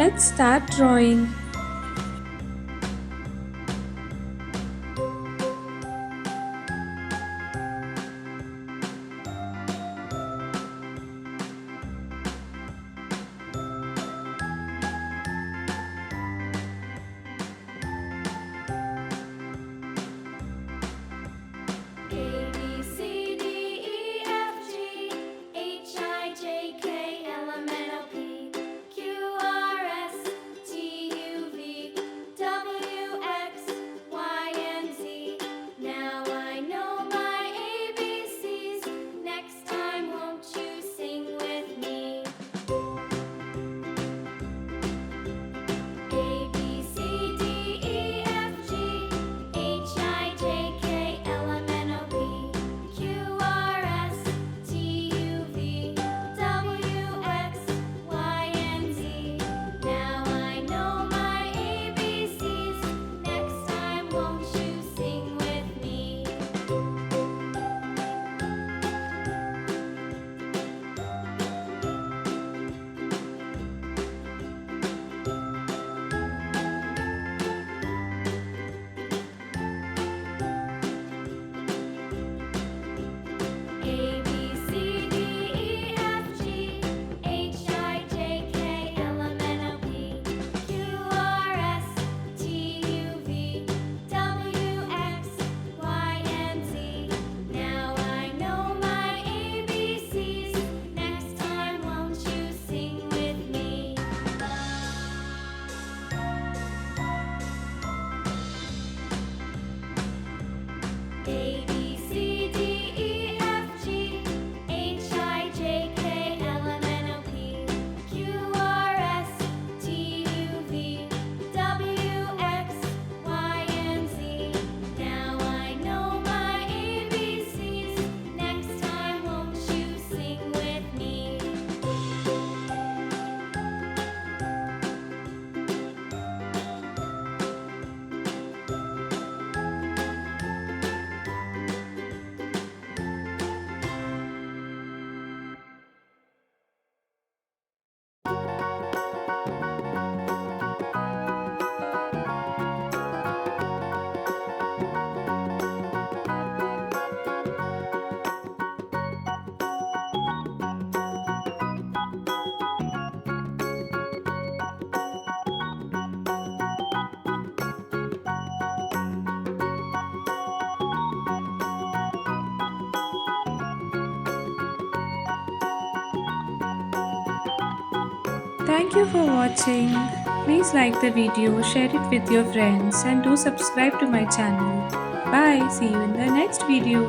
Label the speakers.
Speaker 1: Let's start drawing.
Speaker 2: A B C D E F G H I J K L M N O P Q R S T U V W X Y and Z. Now I know my ABCs. Next time, won't you sing with me? A B C D E F G H I J K L M N O P Q R S T U V W X Y and Z. Now I know my ABCs. Next time, won't you sing with me? A B C D E F G H I J K L M N O P Q R S T U V W X Y and Z. Now I know my ABCs. Next time, won't you sing with me? A B C D E F G H I J K L M N O P Q R S T U V W X Y and Z. Now I know my ABCs. Next time, won't you sing with me?
Speaker 1: Thank you for watching. Please like the video, share it with your friends, and do subscribe to my channel. Bye. See you in the next video.